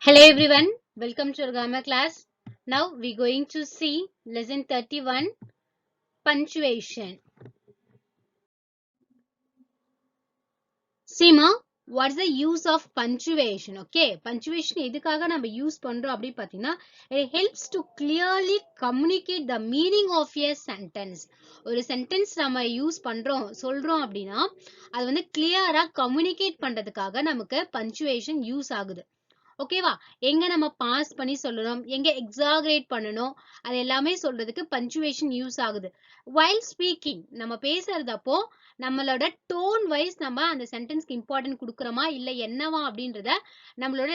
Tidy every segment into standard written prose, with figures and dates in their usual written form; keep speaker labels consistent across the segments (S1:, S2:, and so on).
S1: Hello everyone, welcome to our grammar class. Now we're going to see lesson 31, punctuation. Seema, what's the use of punctuation? Okay, punctuation எதுக்காக நம்ம use பண்றோம் அப்படி பார்த்தீங்கன்னா it helps to clearly communicate the meaning of a sentence. ஒரு sentence நம்ம use பண்றோம் சொல்றோம் அப்படின்னா அது வந்து கிளியரா கம்யூனிகேட் பண்றதுக்காக நமக்கு punctuation யூஸ் ஆகுது. ஓகேவா? எங்க நம்ம பாஸ் பண்ணி சொல்லணும், எங்க எக்ஸாகரேட் பண்ணணும், அது எல்லாமே சொல்றதுக்கு பஞ்சுவேஷன் யூஸ் ஆகுது. வைல் ஸ்பீக்கிங் நம்ம பேசுறது அப்போ நம்மளோட டோன் வைஸ் நம்ம அந்த சென்டென்ஸ்க்கு இம்பார்ட்டன்ட் கொடுக்குறோமா இல்ல என்னவா அப்படின்றத நம்மளோட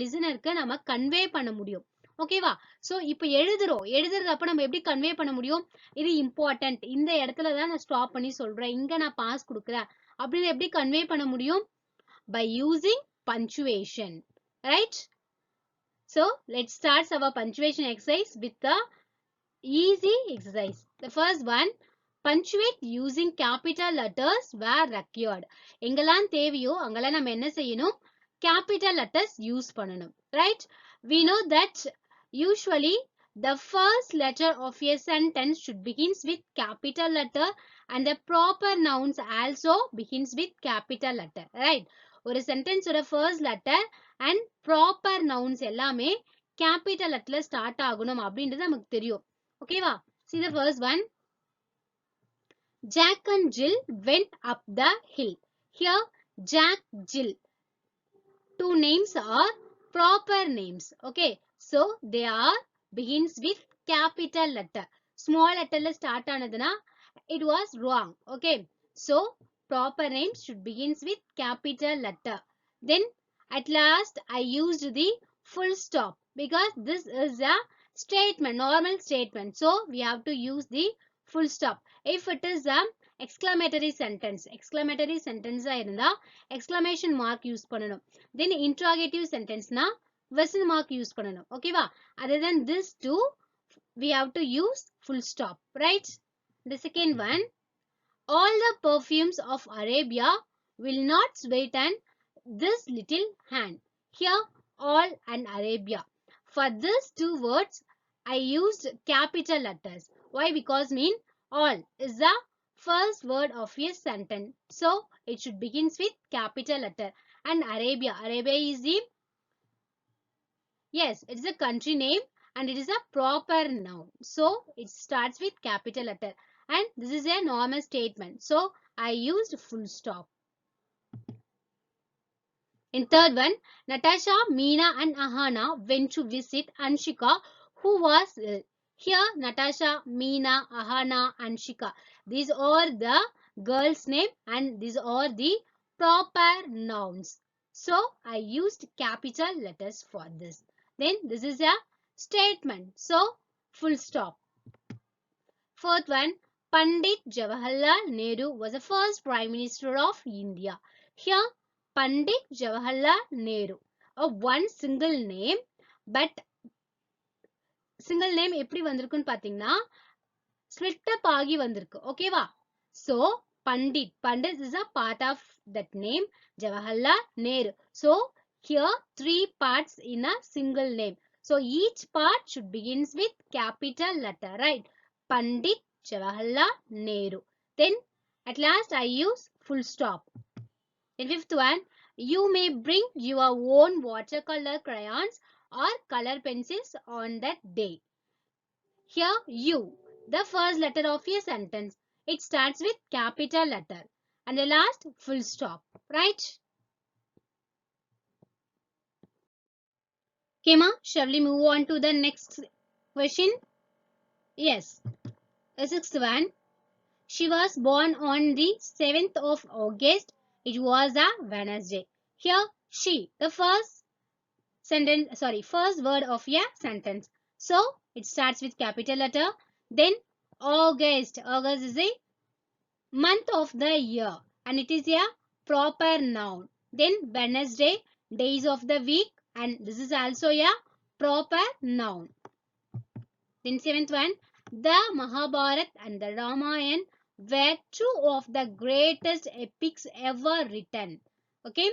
S1: லிசனருக்கு நம்ம கன்வே பண்ண முடியும். ஓகேவா? சோ இப்போ எழுதுறது அப்ப நம்ம எப்படி கன்வே பண்ண முடியும்? இது இம்பார்ட்டன்ட், இந்த இடத்துல தான் நான் ஸ்டாப் பண்ணி சொல்றேன், இங்க நான் பாஸ் கொடுக்குறேன் அப்படின்னு எப்படி கன்வே பண்ண முடியும்? By using punctuation. Right? So let's start our punctuation exercise with the easy exercise. The first one, punctuate using capital letters where required. எங்கெல்லாம் தேவையோ அங்கெல்லாம் நம்ம என்ன செய்யணும்? Capital letters use பண்ணணும். Right? We know that usually the first letter of a sentence should begins with capital letter and the proper nouns also begins with capital letter. Right? ஒரு sentence ஓட first letter and proper nouns எல்லாமே capital letterல start ஆகணும் அப்படின்றது நமக்கு தெரியும். ஓகேவா? See the first one. Jack and Jill went up the hill. Here Jack, Jill, two names are proper names. Okay, so they are begins with capital letter. Small letterல start ஆனதுனா it was wrong. Okay, so proper names should begins with capital letter. Then at last I used the full stop because this is a statement, normal statement, so we have to use the full stop. If it is a exclamatory sentence ஆ இருந்தா exclamation mark use பண்ணணும். Then interrogative sentence na question mark use பண்ணணும். ஓகேவா? Other than this two we have to use full stop. Right? The second one, all the perfumes of Arabia will not sweeten this little hand. Here all and Arabia. For these two words I used capital letters. Why? Because mean all is the first word of a sentence, so it should begins with capital letter. And Arabia is the, yes, it is a country name and it is a proper noun, so it starts with capital letter. And this is a normal statement, so I used full stop. In third one, Natasha, Meena and Ahana went to visit Anshika, who was ill. Here Natasha, Meena, Ahana, Anshika, these are the girls name and these are the proper nouns, so I used capital letters for this. Then this is a statement, so full stop. Fourth one, Pandit Jawaharlal Nehru was the first Prime Minister of India. Here Pandit Jawaharlal Nehru, a one single name, but single name எப்படி வந்திருக்குன்னு பாத்தீங்கன்னா split up ஆகி வந்திருக்கு. ஓகேவா? So Pandit is a part of that name, Jawaharlal Nehru. So here three parts in a single name. So each part should begins with capital letter, right? Pandit Jawaharlal Nehru. Then at last I use full stop. In fifth one, you may bring your own watercolor crayons or color pencils on that day. Here you, the first letter of a sentence, it starts with capital letter and the last full stop, right? Kema, shall we move on to the next question? Yes. The sixth one, she was born on the 7th of August. It was a Wednesday. Here she, the first word of a sentence, so it starts with capital letter. Then August is a month of the year and it is a proper noun. Then Wednesday, days of the week, and this is also a proper noun. Then seventh one, the Mahabharat and the Ramayana were two of the greatest epics ever written. Okay,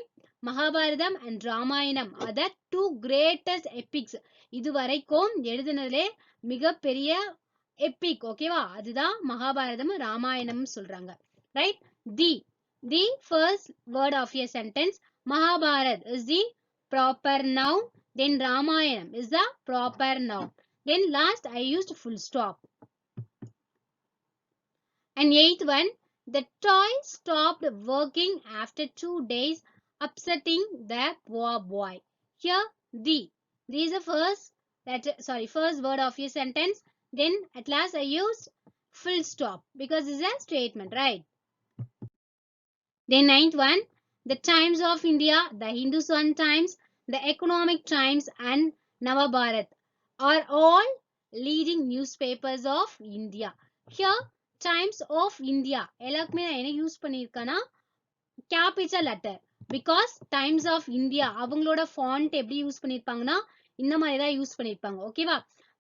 S1: Mahabharatam and Ramayanam are the two greatest epics. இதுவரைக்கும் எழுதினதுலே மிகப்பெரிய epic, ஓகேவா? அதுதான் மகாபாரதம் ராமாயணம் சொல்றாங்க. Right? The first word of a sentence, Mahabharat is the proper noun. Then Ramayanam is the proper noun. Then last I used full stop. And eighth one, the toy stopped working after 2 days, upsetting the poor boy. Here is the first word of your sentence. Then at last I used full stop because this is a statement, right? Then ninth one, the Times of India, the Hindustan Times, the Economic Times and Navabharat are all leading newspapers of India. Here Times of India எல்லாருக்குமே நான் என்ன use பண்ணிருக்கேன்னா capital letter, because Times of India அவங்களோட font எப்படி use பண்ணிருப்பாங்கன்னா இந்த மாதிரி தான் யூஸ் பண்ணிருப்பாங்க, ஓகேவா?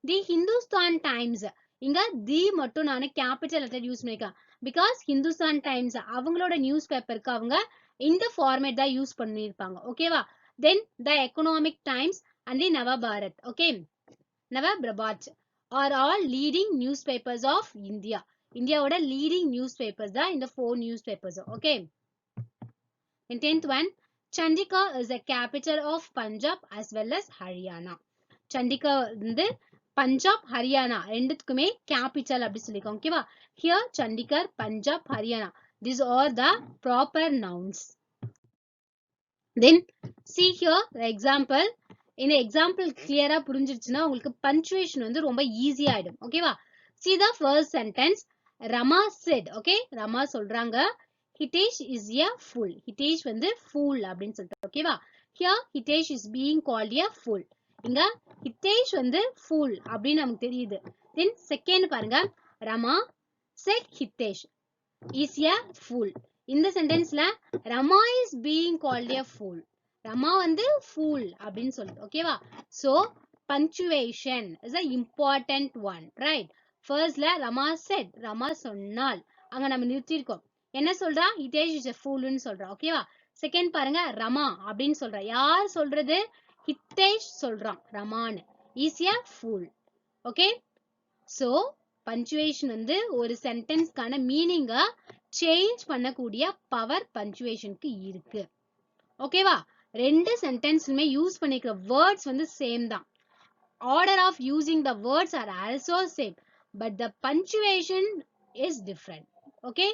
S1: தி ஹிந்துஸ்தான் டைம்ஸ், இங்க தி மட்டும் நான் கேபிட்டல் லெட்டர் யூஸ் பண்ணிருக்கேன், பிகாஸ் ஹிந்துஸ்தான் டைம்ஸ் அவங்களோட நியூஸ் பேப்பருக்கு அவங்க இந்த ஃபார்மேட் தான் யூஸ் பண்ணிருப்பாங்க, ஓகேவா? Then the Economic Times and the Navbharat, okay, Navprabhat are all leading newspapers of India. இந்தியாவோட லீடிங் நியூஸ் பேப்பர்ஸ் தான் இந்த 4 newspapers, okay. And 10th one, Chandigarh is the capital of Punjab as well as Haryana. Chandigarh வந்து பஞ்சாப் ஹரியானா ரெண்டுத்துக்குமே capital அப்படி சொல்லிருக்கோம், ஓகேவா? Here Chandigarh, Punjab, Haryana, these are the proper nouns. Then see here the example. இந்த example கிளியரா புரிஞ்சிருச்சுன்னா உங்களுக்கு punctuation வந்து ரொம்ப easy ஆயிடும், ஓகேவா? See the first sentence, Rama said, okay, Rama சொல்றாங்க Hitesh is a fool. Hitesh வந்து fool அப்படின்னு சொல்லிட்டு, ஓகேவா? Here Hitesh is being called a fool. இங்க Hitesh வந்து fool அப்படின்னு நமக்கு தெரியுது. Then second பாருங்க, Rama said Hitesh is a fool. இந்த சென்டென்ஸ்ல Rama is being called a fool. Rama வந்து fool அப்படின்னு சொல்லுது, ஓகேவா? So punctuation is an important one, right? Firstல Rama said, Rama சொன்னால், அங்க நம்ம நிறுத்திருக்கோம். என்ன சொல்றா? ஹிதேஷ் இஸ் a fool ன்னு சொல்றா, ஓகேவா? செகண்ட் பாருங்க, ரமா அப்படின்னு சொல்றா. யார் சொல்றது? ஹிதேஷ் சொல்றான் ரமான்னு. Is a fool, okay? So punctuation வந்து ஒரு சென்டென்ஸ்க்கான மீனிங்கை சேஞ்ச் பண்ணக்கூடிய பவர் பஞ்சுவேஷனுக்கு இருக்கு, ஓகேவா? ரெண்டு சென்டென்ஸ்லுமே யூஸ் பண்ணிக்கிற வேர்ட்ஸ் வந்து சேம் தான். Order of using the words are also same, but the punctuation is different, okay?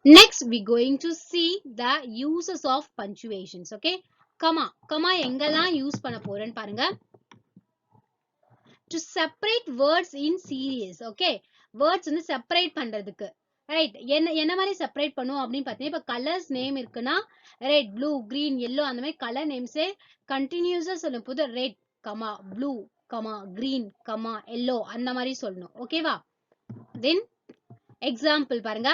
S1: Next we going to see the uses of punctuations, okay? comma எங்கெல்லாம் யூஸ் பண்ண போறேன்னு பாருங்க. To separate words in series, okay? words வந்து separate பண்றதுக்கு, right? என்ன மாதிரி separate பண்ணுவோம் அப்படின்னு பார்த்தீங்கன்னா, இப்ப கலர்ஸ் நேம் இருக்குன்னா ரெட், ப்ளூ, கிரீன், எல்லோ அந்த மாதிரி கலர் நேம்ஸே கண்டினியூஸா சொல்லும் போது red comma blue comma green comma yellow அந்த மாதிரி சொல்லணும், ஓகேவா? தென் எக்ஸாம்பிள் பாருங்க,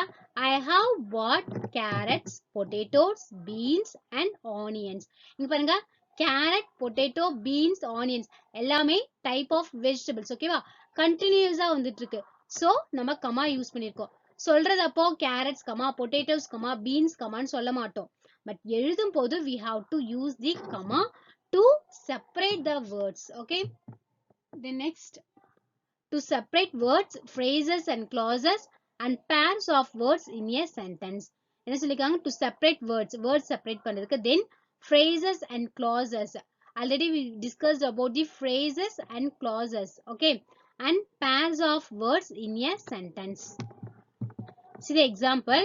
S1: I have bought carrots, potatoes, beans and onions. இங்க பாருங்க, கேரட், பொட்டேட்டோ, பீன்ஸ், ஆனியன்ஸ் எல்லாமே டைப் ஆஃப் வெஜிடபிள்ஸ், ஓகேவா? கண்டினியூஸா வந்துட்டு இருக்கு. சோ நம்ம கமா யூஸ் பண்ணிருக்கோம். சொல்றது அப்போ carrots comma, potatoes comma, beans கமான்னு சொல்ல மாட்டோம். பட் எழுதும் போது we have to use the comma to separate the words, okay? The next, to separate words, phrases and clauses and pairs of words in a sentence. என்ன சொல்லிருக்காங்க? To separate words separate பண்றதுக்கு. Then phrases and clauses, already we discussed about the phrases and clauses, okay? And pairs of words in a sentence. See the example,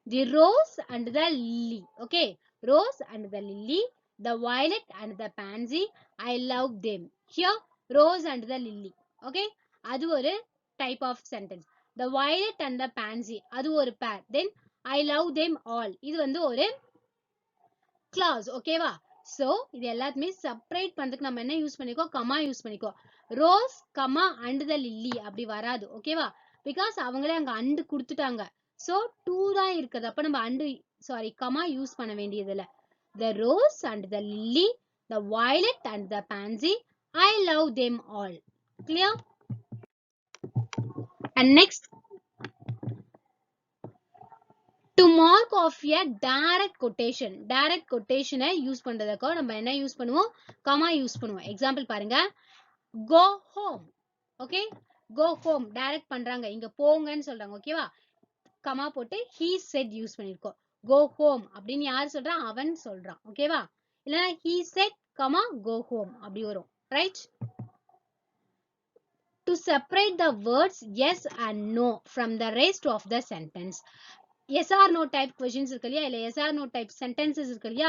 S1: the rose and the lily, okay? Rose and the lily, the violet and the pansy, I love them. Here rose and the lily, okay? அது ஒரு type of sentence. The violet and the pansy, அது ஒரு pair. Then I love them all, இது வந்து ஒரு clause, ஓகேவா? So இது எல்லாத்தையுமே செப்பரேட் பண்றதுக்கு நம்ம என்ன யூஸ் பண்ணிக்கோ? கமா யூஸ் பண்ணிக்கோ. Rose comma and the lily அப்படி வராது, ஓகேவா? பிகாஸ் அவங்களே அங்க அண்டு கொடுத்துட்டாங்க. So 2 தான் இருக்குது, அப்ப நம்ம கமா யூஸ் பண்ண வேண்டியது இல்ல. The rose and the lily, the violet and the pansy, I love them all. Clear? And next, to mark off a direct quotation use பண்றதுக்கு நம்ம என்ன யூஸ் பண்ணுவோம் comma யூஸ் பண்ணுவோம் எக்ஸாம்பிள் பாருங்க go home okay go home direct பண்றாங்க இங்க போங்கன்னு சொல்றாங்க ஓகேவா comma போட்டு he said யூஸ் பண்ணிருக்கோம் go home அப்படின்னு யார் சொல்றான் அவன் சொல்றான் ஓகேவா இல்லனா he said comma go home அப்படி வரும் right to separate the words yes and no from the rest of the sentence yes or no type questions இருக்கு இல்லையா இல்ல yes or no type sentences இருக்கு இல்லையா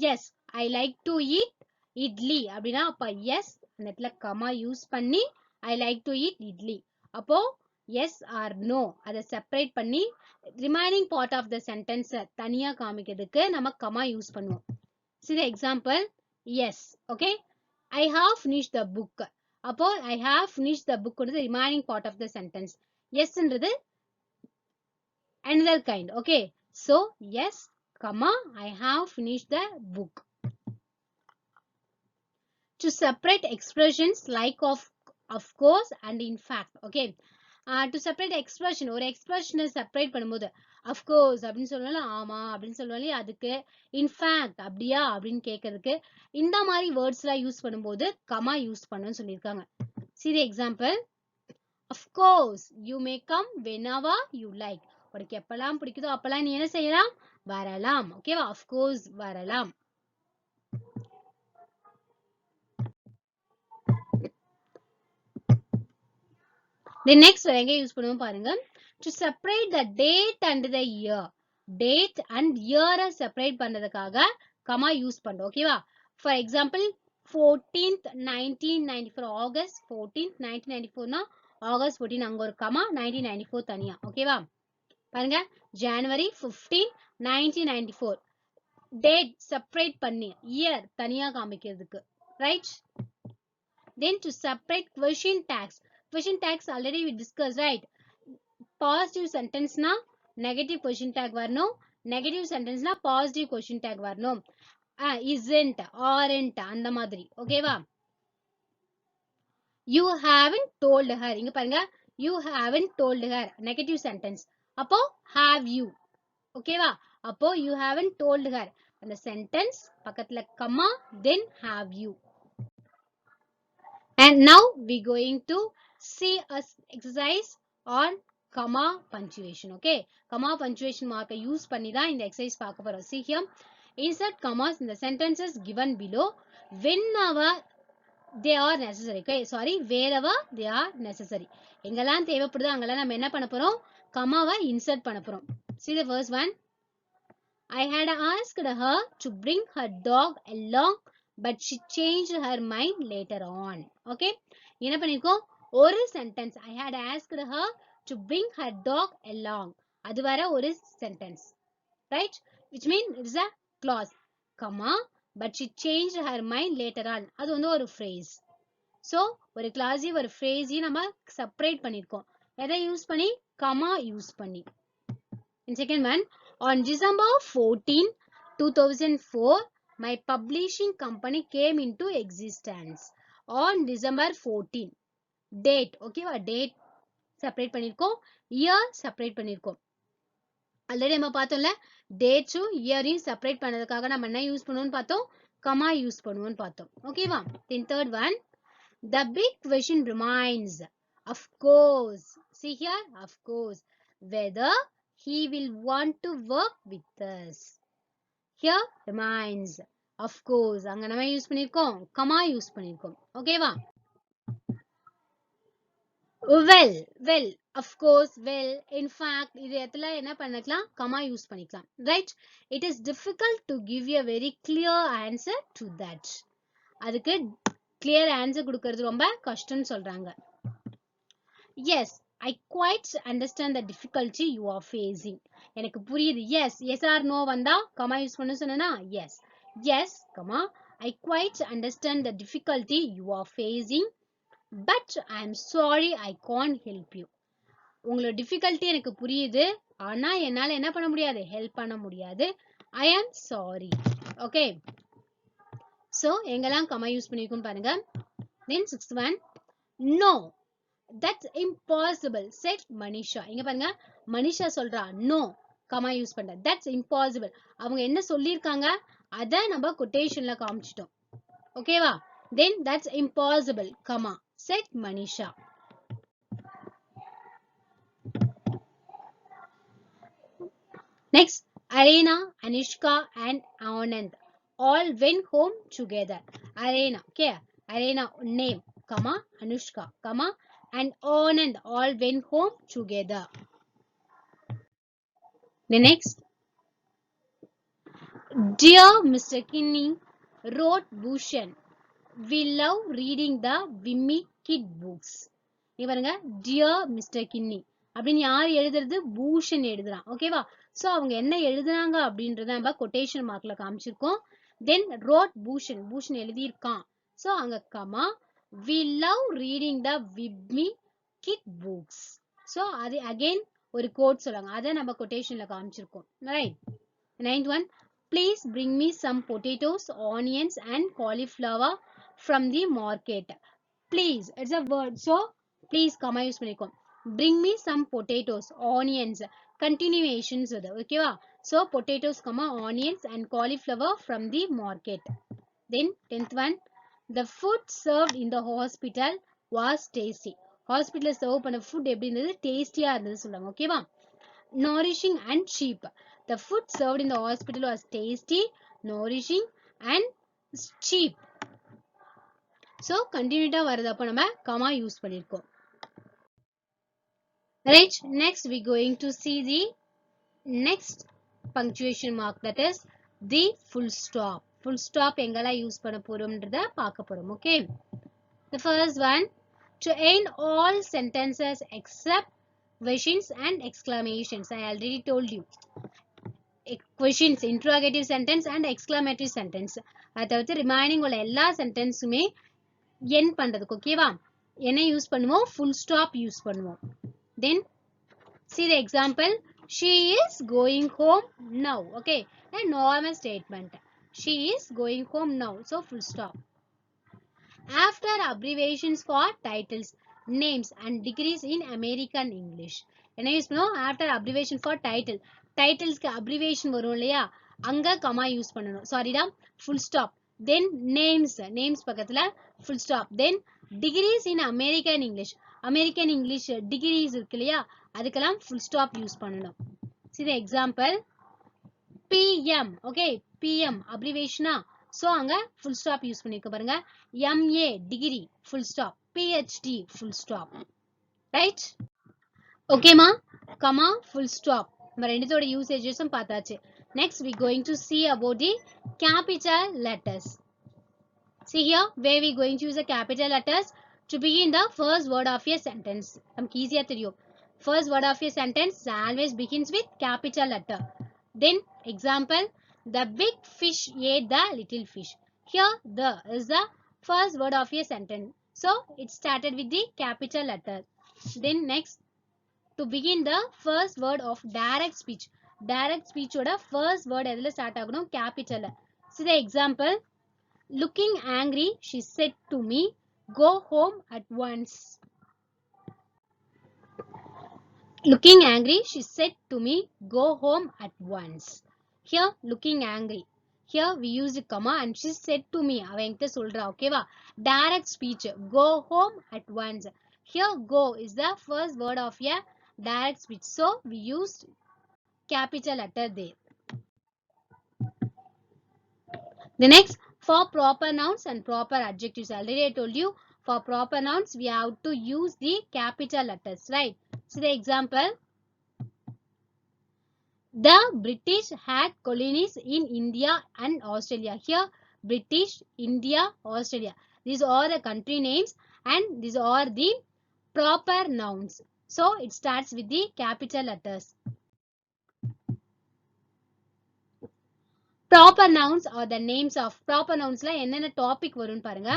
S1: yes I like to eat idli அப்படினா அப்ப yes அந்த இடத்துல comma use பண்ணி I like to eat idli அப்போ yes or no அதை செப்பரேட் பண்ணி remaining part of the sentence தனியா காமிக்கிறதுக்கு நம்ம comma யூஸ் பண்ணுவோம் see the example yes okay I have finished the book அப்போ I have finished the book ன்றது remaining part of the sentence yes ன்றது another kind okay so yes comma I have finished the book to separate expressions like of course and in fact okay to separate expression ஒரு expression separate பண்ணும்போது of course அப்படின்னு சொல்லுவாங்க ஆமா அப்படின்னு சொல்லுவாங்க அதுக்கு in fact அப்படியா அப்படின்னு கேட்கிறதுக்கு இந்த மாதிரி வேர்ட்ஸ்லாம் யூஸ் பண்ணும்போது comma யூஸ் பண்ணனும்னு சொல்லிருக்காங்க see the example of course you may come whenever you like உனக்கு எப்பலாம் பிடிக்குதோ அப்பலாம் நீ என்ன செய்யலாம் வரலாம் ஓகேவா of course வரலாம் the next எங்க யூஸ் பண்ணுவோம் பாருங்க to separate the date and the year date and year separate பண்றதுக்காக comma யூஸ் பண்றோம் ஓகேவா for example 14th 1994 August 14th 1994 னா August 14 அங்க ஒரு comma 1994 தனியா ஓகேவா பாருங்க January 15 1994 date செப்பரேட் பண்ணி year தனியா காமிக்கிறதுக்கு right then to separate question tags already we discussed right positive sentence na negative question tag வரணும் negative sentence na positive question tag வரணும் isn't aren't அந்த மாதிரி ஓகேவா you haven't told her இங்க பாருங்க you haven't told her negative sentence அப்போ have you ஓகேவா அப்போ you haven't told her அந்த sentence பக்கத்துல comma then have you and now we going to see a exercise on comma punctuation okay comma punctuation mark use பண்ணி தான் இந்த exercise பார்க்க போறோம் see here insert commas in the sentences given below whenever they are necessary okay sorry wherever they are necessary எங்கெல்லாம் தேவைப்படுதோ அங்கெல்லாம் நம்ம என்ன பண்ண போறோம் comma-வை insert பண்ண போறோம் see the first one I had asked her to bring her dog along but she changed her mind later on okay என்ன பண்ணிருக்கோம் ஒரு sentence I had asked her to bring her dog along அது வர ஒரு sentence right which means it is a clause comma but she changed her mind later on அது வந்து ஒரு phrase so ஒரு clause ஒரு phrase நம்ம separate பண்ணிருக்கோம் எதை யூஸ் பண்ணி comma யூஸ் பண்ணி and second one on December 14 2004 my publishing company came into existence on December 14 date okay வா date separate பண்ணிருக்கோம் year separate பண்ணிருக்கோம் ஆல்ரெடி நம்ம பார்த்தோம்ல டேட்ஸும் இயரையும் செப்பரேட் பண்ணதுக்காக நம்ம என்ன யூஸ் பண்ணுவோம்னு பார்த்தோம் comma யூஸ் பண்ணுவோம்னு பார்த்தோம் ஓகேவா then third one the big question remains of course see here of course whether he will want to work with us here remains of course அங்க நம்ம யூஸ் பண்ணிருக்கோம் comma யூஸ் பண்ணிருக்கோம் ஓகேவா well of course well in fact இது எல்லாம் என்ன பண்ணிக்கலாம் comma use பண்ணிக்கலாம் right it is difficult to give you a very clear answer to that அதுக்கு clear answer கொடுக்கிறது ரொம்ப கஷ்டம்னு சொல்றாங்க yes I quite understand the difficulty you are facing எனக்கு புரியுது yes or no வந்தா comma யூஸ் பண்ண சொன்னேனா yes comma I quite understand the difficulty you are facing but I am sorry I can't help you உங்களோட difficulty எனக்கு புரியுது ஆனா என்னால என்ன பண்ண முடியாது help பண்ண முடியாது I am sorry okay so எங்கெல்லாம் comma யூஸ் பண்ணிருக்கோம் பாருங்க then sixth one no that's impossible said Manisha இங்க பாருங்க Manisha சொல்றா no comma யூஸ் பண்ற. That's impossible. அவங்க என்ன சொல்லிருக்காங்க அத நம்ம quotationல காமிச்சிட்டோம். ஓகேவா? Then that's impossible, comma, said Manisha. Next, Arena, Anushka and Anand all went home together. Arena, okay? Arena name, comma, Anushka, comma, and Anand all went home together. The next, Dear Mr. Kinney, wrote Bhushan, we love reading the Vimy kid books. இவருங்க Dear Mr. Kinney அப்படின்னு யார் எழுதுறது? பூஷன் எழுதுறான். ஓகேவா? So அவங்க என்ன எழுதுனாங்க அப்படின்றத நம்ம கொட்டேஷன் மார்க்ல காமிச்சிருக்கோம். தென் wrote பூஷன், பூஷன் எழுதியிருக்கான். சோ அங்க comma we love reading the Vimy kid books. So அது அகைன் ஒரு கோட் சொல்லுவாங்க. அதை நம்ம கொட்டேஷன்ல காமிச்சிருக்கோம். Right. Ninth one, please bring me some potatoes, onions and cauliflower from the market. Please, it's a word. So, please, comma use பண்ணிருக்கோம். Bring me some potatoes, onions, continuations with okay va? So, potatoes, comma, onions and cauliflower from the market. Then, 10th one, the food served in the hospital was tasty. Hospital serve பண்ண food எப்படி இருந்தது? டேஸ்டியா இருந்தது சொல்றாங்க. ஓகேவா? Nourishing and cheap. The food served in the hospital was tasty, nourishing and cheap. So, continuity வரதப்ப நம்ம comma use பண்ணிருக்கோம். Right, next we going to see the next punctuation mark, that is the full stop. Full stop எங்கெல்லாம் use பண்ண போறோம்ன்றத பார்க்க போறோம். Okay. The first one, to end all sentences except questions and exclamations. I already told you. Questions, interrogative sentence and exclamatory sentence. அதாவது remaining உள்ள எல்லா சென்டென்ஸுமே end பண்றதுக்கு ஓகேவா? என்ன யூஸ் பண்ணுவோம்? full stop யூஸ் பண்ணுவோம். Then see the example. She is going home now. Okay, a normal statement. She is going home now. So full stop. After abbreviations for titles, names and degrees in American English. என்ன use பண்ணுவோம்? After abbreviation for title. Titlesக்கு abbreviation வரும் இல்லையா? அங்க comma use பண்ணணும். சாரிடா, full stop. Then names. Names பக்கத்துல full stop. Then degrees in American English. American English degrees இருக்கு இல்லையா? அதுக்கெல்லாம் full stop யூஸ் பண்ணணும். See the example. PM. Okay, PM abbreviation. So அங்க full stop யூஸ் பண்ணிருக்க பாருங்க. MA degree full stop. PhD full stop. Right? Okay ma? Comma full stop. நம்ம ரெண்டுத்தோட usagesம் பார்த்தாச்சு. Next we going to see about the capital letters. See here where we going to use the capital letters to begin the first word of a sentence. நமக்கு ஈஸியா தெரியும். First word of a sentence always begins with capital letter. Then example, the big fish ate the little fish. Here the is the first word of a sentence. So it started with the capital letter. Then next, to begin the first word of direct speech. Direct speech oda first word எதுல start ஆகணும்? Capital. See the example. Looking angry, she said to me, go home at once. Looking angry, she said to me, go home at once. Here, looking angry. Here we use the comma and she said to me. அவ என்கிட்ட சொல்றா, ஓகேவா? Direct speech. Go home at once. Here, go is the first word of a direct speech. So, we used capital letter there. The next, for proper nouns and proper adjectives. Already I told you, for proper nouns, we have to use the capital letters, right? So the example, the British had colonies in India and Australia. Here, British, India, Australia. These are the country names and these are the proper nouns. So it starts with the capital letters. Proper nouns are the names of proper nouns la என்னென்ன topic வரும்னு பாருங்க.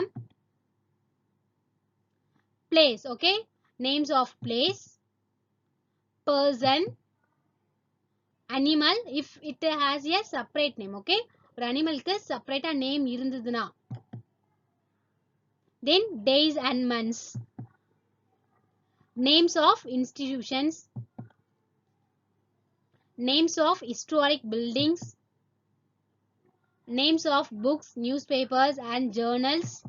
S1: Place, okay? Names of place, person, animal if it has a separate name, okay? ஒரு animalக்கு separate name இருந்ததுனா. Then days and months. Names of institutions. names of historic buildings, names of books, newspapers and journals,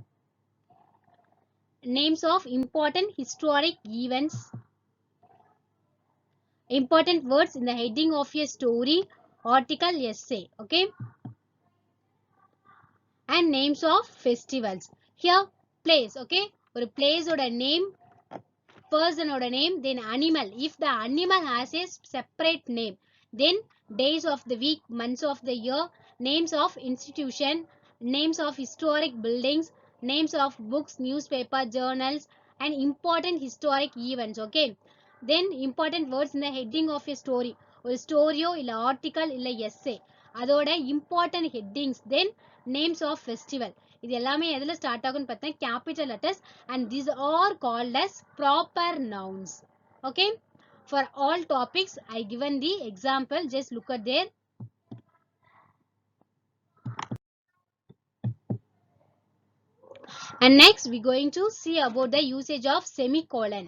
S1: names of important historic events, important words in the heading of a story, article, essay, okay, and names of festivals. Here place, okay, ஒரு place oda name, person oda name, then animal. If the animal has a separate name, then days of the week, months of the year, names of institution, names of historic buildings, names of books, newspaper, journals, and important historic events. Okay. Then important words in the heading of a story. ஒரு ஸ்டோரியோ இல்ல article இல்ல essay அதோட important headings, then names of festival. இது எல்லாமே எதுல start ஆகும்னு பார்த்தா capital letters, and these are called as proper nouns. Okay, for all topics I given the example, just look at there. And next we going to see about the usage of semicolon.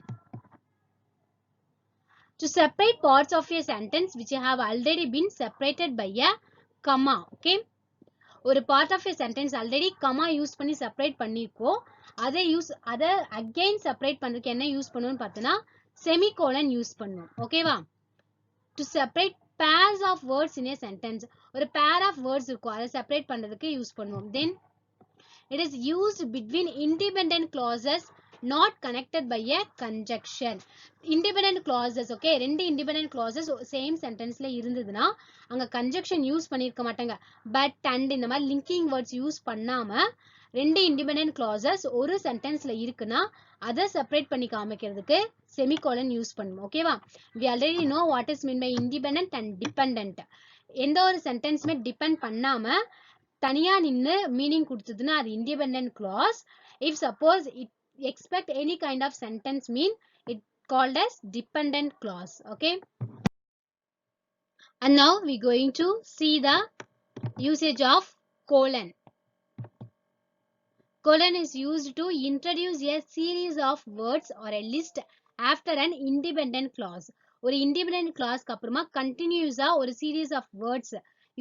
S1: To separate parts of a sentence which have already been separated by a comma. Okay, ஒரு part of a sentence already comma use பண்ணி separate பண்ணிருக்கோம். அதை again separate பண்றதுக்கு என்ன use பண்ணுவோம்னு பார்த்தோம்னா semicolon use பண்ணுவோம். ஓகேவா? To separate pairs of words in a sentence. ஒரு pair of words இருக்கும், அதை செப்பரேட் பண்றதுக்கு யூஸ் பண்ணுவோம். Then it is used between independent clauses not connected by a conjunction. Independent clauses, okay, ரெண்டு independent clauses same sentenceல இருந்ததுன்னா அங்க conjunction use பண்ணிருக்க மாட்டாங்க. but and இந்த மாதிரி linking words யூஸ் பண்ணாம ரெண்டு independent clauses ஒரு sentenceல இருக்குன்னா அதை செப்பரேட் பண்ணி காமிக்கிறதுக்கு semicolon யூஸ் பண்ணுவோம். ஓகேவா? we already know what is meant by independent and dependent. எந்த ஒரு சென்டென்ஸுமே டிபெண்ட் பண்ணாம தனியா நின்னு மீனிங் கொடுத்ததுன்னா அது independent clause. if suppose it expect any kind of sentence mean, it called as dependent clause. Okay, and now we going to see the usage of colon. Colon is used to introduce a series of words or a list after an independent clause. ஒரு independent clause க்கு அப்புறமா continuous-ஆ ஒரு series of words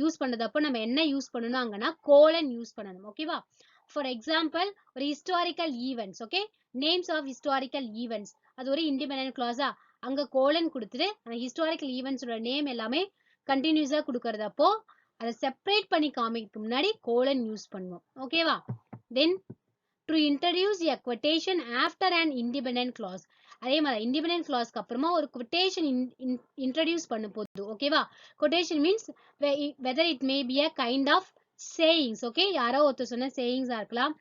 S1: use பண்றதப்போ நம்ம என்ன use பண்ணணும் அங்கன்னா colon use பண்ணணும். ஓகேவா? For example ஒரு historical events, okay, names of historical events, அது ஒரு independent clause-ஆ அங்க colon கொடுத்துட்டு அந்த historical events ஓட நேம் எல்லாமே continuous-ஆ கொடுக்கறதப்போ அதை செப்பரேட் பண்ணி காமிக்கு முன்னாடி colon யூஸ் பண்ணுவோம். ஓகேவா? then to introduce a quotation after an independent clause. அதே மாதிரி independent clause க்கு அப்புறமா ஒரு quotation introduce பண்ண போகுது. ஓகேவா? quotation means whether it may be a kind of sayings. okay, யாரோ ஒருத்தர் சொன்ன sayings ஆ இருக்கலாம்,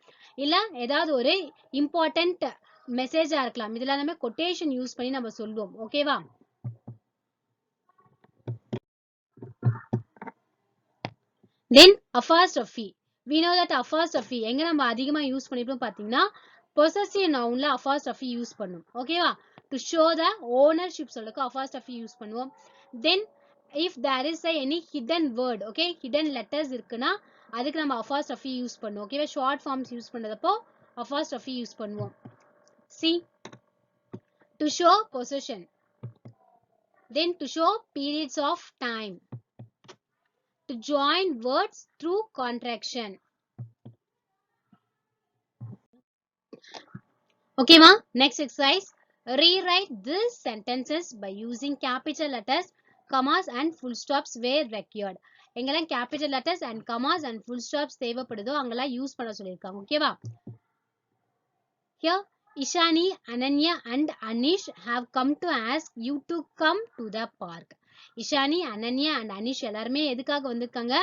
S1: இல்ல ஏதாவது ஒரு important message ஆ இருக்கலாம். இதெல்லாம் நம்ம quotation யூஸ் பண்ணி நம்ம சொல்லுவோம். ஓகேவா? then apostrophe. we know that apostrophe எங்க நம்ம அதிகமா யூஸ் பண்ணிப்போம் பாத்தீங்கன்னா possessive nounல apostrophe யூஸ் பண்ணுவோம். ஓகேவா? to show the ownership சொல்றதுக்கு apostrophe யூஸ் பண்ணுவோம். then if there is any hidden word, okay, hidden letters இருக்குன்னா அதுக்கு நம்ம apostrophe யூஸ் பண்ணுவோம். ஓகேவா? short forms யூஸ் பண்றதப்போ apostrophe யூஸ் பண்ணுவோம். see, to show possession, then to show periods of time, to join words through contraction. Okay ma, next exercise, rewrite these sentences by using capital letters, commas and full stops where required. எங்கெல்லாம் capital letters and commas and full stops தேவைப்படுதோ அங்கெல்லாம் use பண்ண சொல்லிருக்காங்க. ஓகேவா? here Ishani, Ananya and Anish have come to ask you to come to the park. Ishani, Ananya and Anish எல்லாருமே எதுக்காக வந்திருக்காங்க?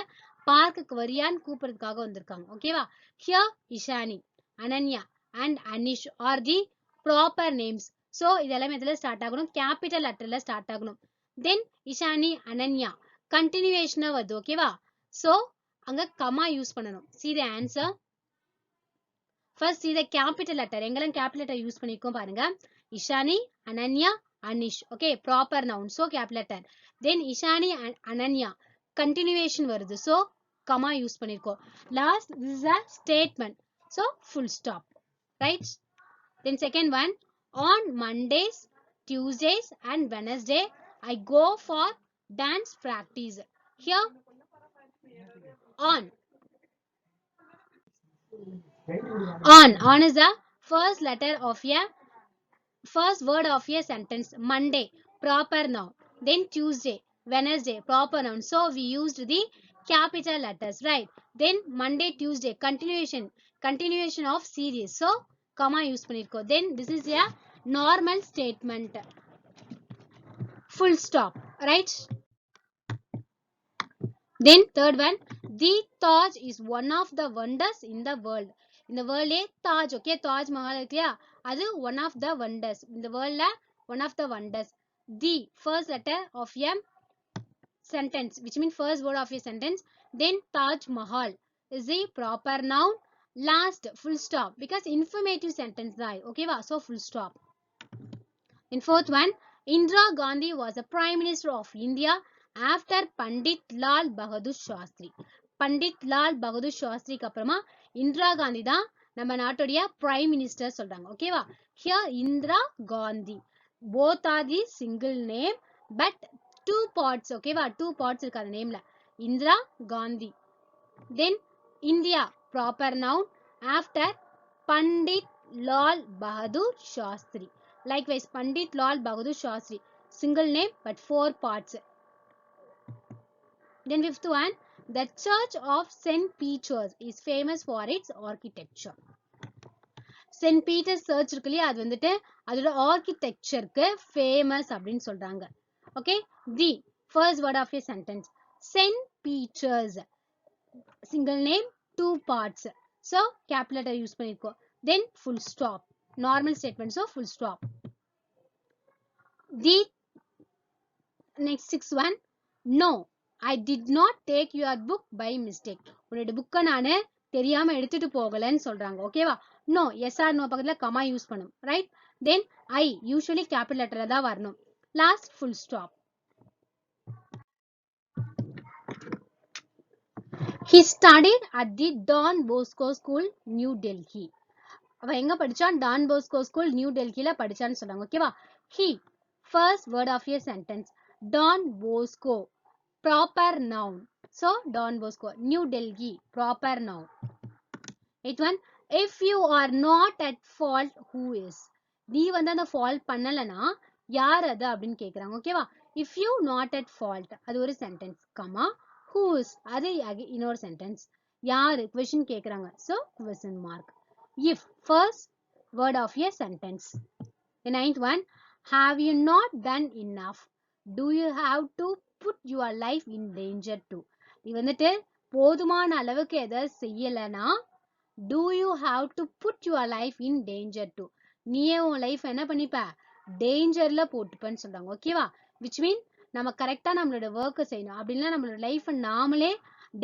S1: பார்க்குக்கு வரியான்னு கூப்பிடுறதுக்காக வந்திருக்காங்க. ஓகேவா? here Ishani, Ananya and Anish are the proper names. so இதெல்லாம் எதுல ஸ்டார்ட் ஆகணும்? capital letterல ஸ்டார்ட் ஆகணும். then Ishani, Ananya continuation வருது. ஓகேவா? so அங்க comma யூஸ் பண்ணணும். see the answer. first see the capital letter. எங்கெல்லாம் capital letter யூஸ் பண்ணிருக்கோம் பாருங்க. Ishani, Ananya, Anish. okay, proper noun, so capital letter. then Ishani and Ananya continuation வருது, so comma use பண்ணிருக்கோம். last, this is a statement, so full stop. right? then second one, on Mondays, Tuesdays and Wednesday I go for Dance practice. Here on. On is the first letter of a first word of a sentence. Monday, proper noun. Then Tuesday, Wednesday, proper noun. So we used the capital letters, right? Then Monday, Tuesday, continuation of series. So comma use பண்ணிருக்கோம். Then this is a normal statement. Full stop, right? Then third one, the Taj is one of the wonders in the world. In the world, Taj, okay, Taj Mahal irukya, adu one of the wonders. In the world, one of the wonders. The first letter of a sentence, which means first word of a sentence. Then Taj Mahal is the proper noun. Last full stop because informative sentence da, okay va? So full stop. In fourth one, Indira Gandhi was the Prime Minister of India after Pandit Lal Bahadur Shastri. Pandit Lal Bahadur Shastri அப்புறமா இந்திரா காந்தி தான் நம்ம நாட்டுடைய Prime Minister சொல்றாங்க. ஓகேவா? Here Indira Gandhi. Both are the single name but two parts. ஓகேவா? Two parts இருக்கு அந்த நேம்ல. Indira Gandhi. Then India proper noun after Pandit Lal Bahadur Shastri. Likewise, Pandit Lal Bahadur Shastri. Single name but four parts. Then fifth one, the Church of St. Peter's is famous for its architecture. St. Peter's Church இருக்குல்லையா அது வந்துட்டு அதோட ஆர்கிடெக்சருக்கு famous அப்படின்னு சொல்றாங்க. Okay, the first word of a sentence. St. Peter's. Single name, two parts. So, capital letter use பண்ணிருக்கோம். Then full stop. Normal statement, so full stop. The next sixth one, no, I did not take your book by mistake. உன்னோட புக்கை நானு தெரியாம எடுத்துட்டு போகலன்னு சொல்றாங்க. ஓகேவா? No, yes or no பக்கத்துல comma யூஸ் பண்ணும். Right? Then I, usually capital letter தான் வரணும். Last full stop. He studied at the Don Bosco School, New Delhi. அவன் எங்க படிச்சான்? டான் போஸ்கோ ஸ்கூல் நியூ டெல்லியில படிச்சான்னு சொன்னாங்க. ஓகேவா? He, first word of a sentence. Don Bosco, proper noun. So, Don Bosco. New Delhi, proper noun. Eighth one, if you are not at fault, who is? நீ வந்து அந்த fault பண்ணலனா யார் அது அப்படின்னு கேக்குறாங்க. ஓகேவா? If you not at fault, அது ஒரு sentence. Comma, who is? அது இன்னொரு sentence. யாரு? Question கேக்குறாங்க. So, question mark. If, first word of a sentence. The ninth one, have you not done enough? Do you have to put your life in danger too? நீ வந்துட்டு போதுமான அளவுக்கு எதை செய்யலனா do you have to put your life in danger too? நீயே உன் life என்ன பண்ணிப்ப டேஞ்சர்ல போட்டுப்பன்னு சொல்றாங்க. ஓகேவா? which mean நம்ம கரெக்டா நம்மளோட ஒர்க்கை செய்யணும். அப்படின்னா நம்மளோட லைஃப் நாமளே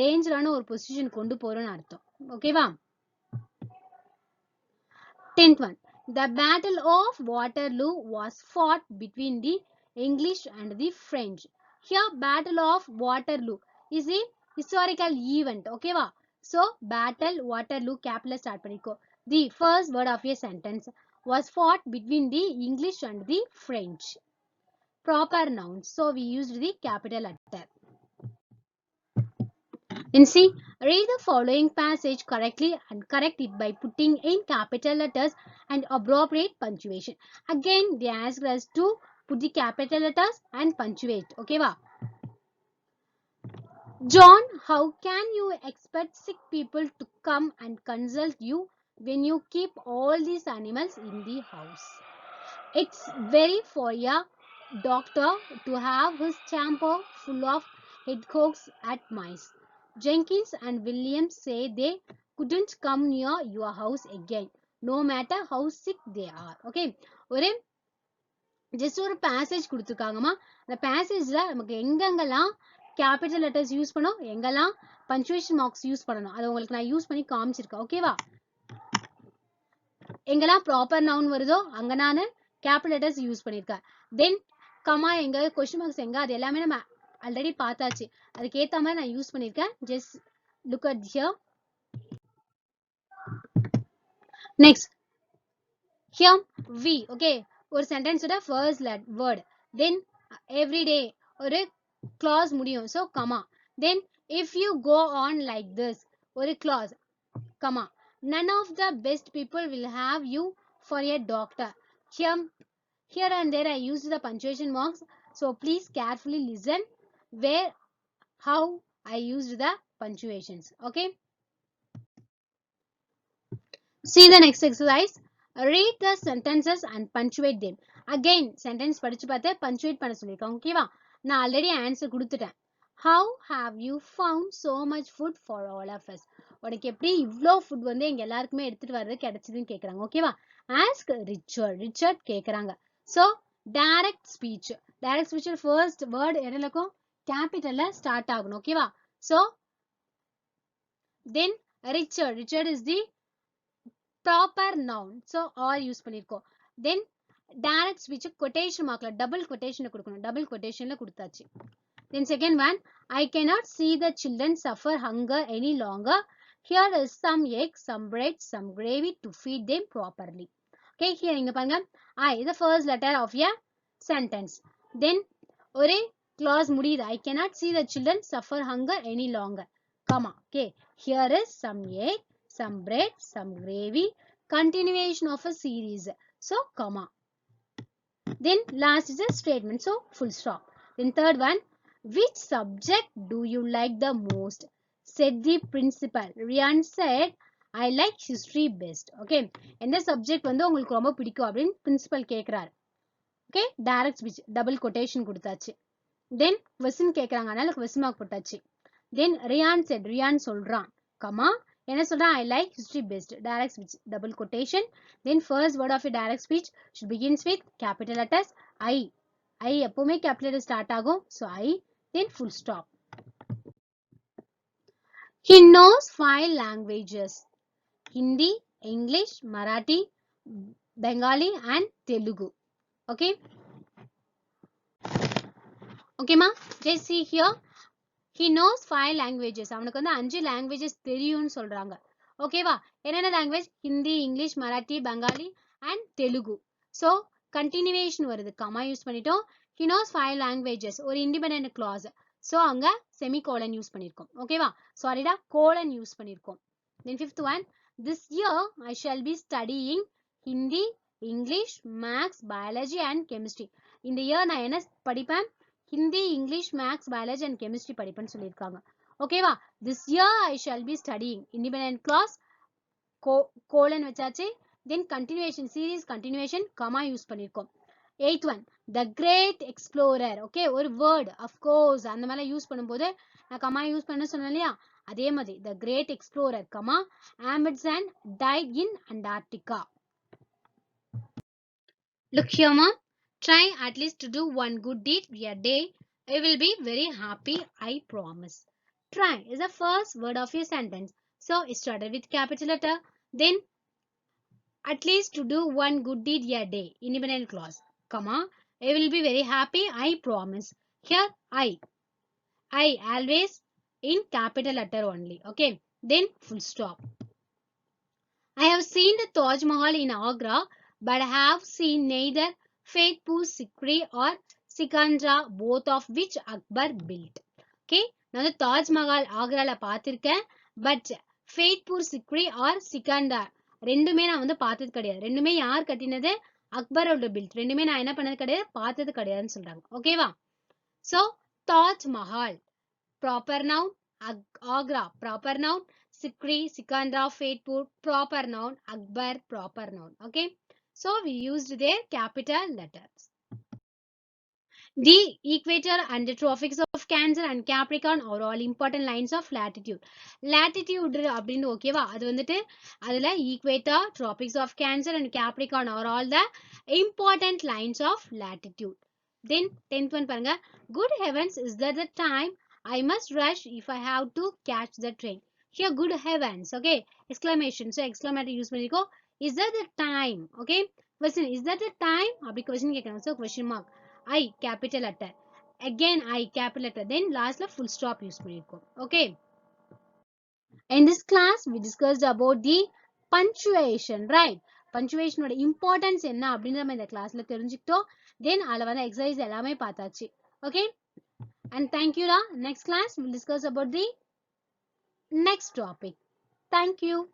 S1: டேஞ்சரான ஒரு பொசிஷன் கொண்டு போறோம்னு அர்த்தம். ஓகேவா? 10th one, the Battle of Waterloo was fought between the English and the French. Here, Battle of Waterloo is a historical event. Okay, va? So, Battle Waterloo capital start பண்ணிக்கோ. The first word of a sentence was fought between the English and the French. Proper noun. So, we used the capital letter. And see, read the following passage correctly and correct it by putting in capital letters and appropriate punctuation. Again, they ask us to put the capital letters and punctuate. Okay, va? John, how can you expect sick people to come and consult you when you keep all these animals in the house? It's very for a doctor to have his chamber full of hedgehogs at mice. Jenkins and Williams say they couldn't come near your house again, no matter how sick they are. Okay, ஒரு just ஒரு passage கொடுத்துருக்காங்கம்மா. அந்த பேசேஜ்ல நமக்கு எங்கெங்கெல்லாம் capital letters use பண்ணோம், எங்கெல்லாம் punctuation marks use பண்ணணும், அதை உங்களுக்கு நான் யூஸ் பண்ணி காமிச்சிருக்கேன். ஓகேவா? எங்கெல்லாம் ப்ராப்பர் நவுன் வருதோ அங்க நான் கேபிட்டல் லெட்டர்ஸ் யூஸ் பண்ணிருக்கேன். தென் கமா எங்க, கொஸ்டின் மார்க்ஸ் எங்க, அது எல்லாமே நம்ம ஆல்ரெடி பார்த்தாச்சு. அதுக்கு ஏத்த மாதிரி நான் யூஸ் பண்ணிருக்கேன். Just look at here. Next here we. Okay, ஒரு சென்டென்ஸோட ஃபர்ஸ்ட் வேர்ட். தென் எவ்ரிடே ஒரு clause முடியும். So comma. Then if you go on like this, ஒரு clause, comma. None of the best people will have you for a doctor. Here and there I used the punctuation marks. So please carefully listen where how I used the punctuations. Okay. See the next exercise. Read the sentences and punctuate them. Again sentence படிச்சு பார்த்து punctuate பண்ண சொல்லிருக்காங்க. ஓகேவா? நான் already answer கொடுத்துட்டேன். How have you found so much food for all of us? உனக்கு எப்படி இவ்ளோ ஃபுட் வந்து எங்க எல்லாருக்குமே எடுத்துட்டு வரது கிடைச்சதுன்னு கேக்குறாங்க. ஓகேவா? Ask Richard கேக்குறாங்க. So direct speech. Direct speech first word என்னல இருக்கும்? Capital start ஆகணும். ஓகேவா? So then Richard is the proper noun. So all use பண்ணிருக்கோம். Then direct speech quotation markல double quotation கொடுக்கணும். Double quotationல கொடுத்தாச்சு. Then second one, I cannot see the children suffer hunger any longer. Here is some eggs, some bread, some gravy to feed them properly. Okay, here இங்க பாருங்க I the first letter of a sentence. Then ஒரே clause முடியுது. I cannot see the children suffer hunger any longer. Comma. Okay, here is some egg, some bread, some gravy, continuation of a series. So comma. Then last is a statement. So full stop. Then third one, which subject do you like the most? Said the principal. Rian said, I like history best. Okay. எந்த subject வந்து உங்களுக்கு ரொம்ப பிடிக்கும் அப்படின்னு principal கேக்குறாரு. Okay. Direct speech. Double quotation கொடுத்தாச்சு. Then question கேக்குறாங்க. அதனால question mark போட்டாச்சு. Then Rian said. Rian சொல்றான். Comma. என்ன சொல்றான்? I like history best. Direct speech. Double quotation. Then first word of a direct speech should begins with capital letters I. I எப்பவுமே capital letter start ஆகும். So I. Then full stop. He knows 5 languages. Hindi, English, Marathi, Bengali and Telugu. Okay. Okay ma. Just see here. He knows 5 languages. அவனுக்கு வந்து 5 languages தெரியும்னு சொல்றாங்க. ஓகேவா? என்னென்ன language? Hindi, English, Marathi, Bengali and Telugu. So continuation வருது. comma use பண்ணிட்டோம். He knows 5 languages. ஒரு independent clause. So அங்க semicolon யூஸ் பண்ணிருக்கோம். ஓகேவா? சாரிடா colon யூஸ் பண்ணிருக்கோம். Then fifth one, this year I shall be studying Hindi, English, Maths, Biology and Chemistry. இந்த year நான் என்ன படிப்பேன்? Hindi, English, Maths, Biology and Chemistry படிப்பேன்னு சொல்லிருக்காங்க. ஓகேவா? This year I shall be studying. Independent clause colon வச்சாச்சு. Then continuation series continuation comma use பண்ணிருக்கோம். Eighth one, the great explorer. Okay, ஒரு word of course அந்த மாதிரி யூஸ் பண்ணும்போது நான் comma use பண்ண சொன்னேன் இல்லையா? அதே மாதிரி the great explorer comma Amundsen died in Antarctica. Look here ma. Try at least to do one good deed a day. I will be very happy, I promise. Try is the first word of your sentence. So it started with capital letter. Then at least to do one good deed a day. Independent clause. Comma. I will be very happy, I promise. Here I always in capital letter only. Okay. Then full stop. I have seen the Taj Mahal in Agra, but I have seen neither Fatehpur Sikri or Sikandra, both of which Akbar built. Okay. நான் வந்து தாஜ் மஹால் ஆக்ரால பார்த்திருக்கேன். But Fatehpur Sikri R Sikkandar ரெண்டுமே நான் வந்து பார்த்தது கிடையாது. ரெண்டுமே யார் கட்டினது? அக்பரோட பில்ட். ரெண்டுமே நான் என்ன பண்ணது கிடையாது, பார்த்தது கிடையாதுன்னு சொல்றாங்க. ஓகேவா? So Taj Mahal proper noun, Agra proper noun, Sikri, Sikandra, Fatehpur proper noun, Akbar proper noun. Okay. So we used their capital letters. The equator and the tropics of Cancer and Capricorn are all important lines of latitude. Latitude அப்படின்னு ஓகேவா? அது வந்துட்டு அதுல equator, tropics of Cancer and Capricorn are all the important lines of latitude. Then 10th one பாருங்க. Good heavens, is that the time I must rush if I have to catch the train? Here good heavens. Okay. Exclamation. So exclamatory use பண்ணிக்கோ. Is that the time? Okay. Question. Is that the time? அப்படி question கேட்கணும். So question mark. I capital letter. Again I capital letter. Then last la full stop use பண்ணிருக்கோம். Okay. In this class we discussed about the punctuation, right? Punctuation ஓட importance என்ன அப்படினு நம்ம இந்த கிளாஸ்ல தெரிஞ்சுக்கிட்டோம். Then அதுல வந்த exercise எல்லாமே பார்த்தாச்சு. Okay. And thank you, Ra. Next class, we'll discuss about the next topic. Thank you.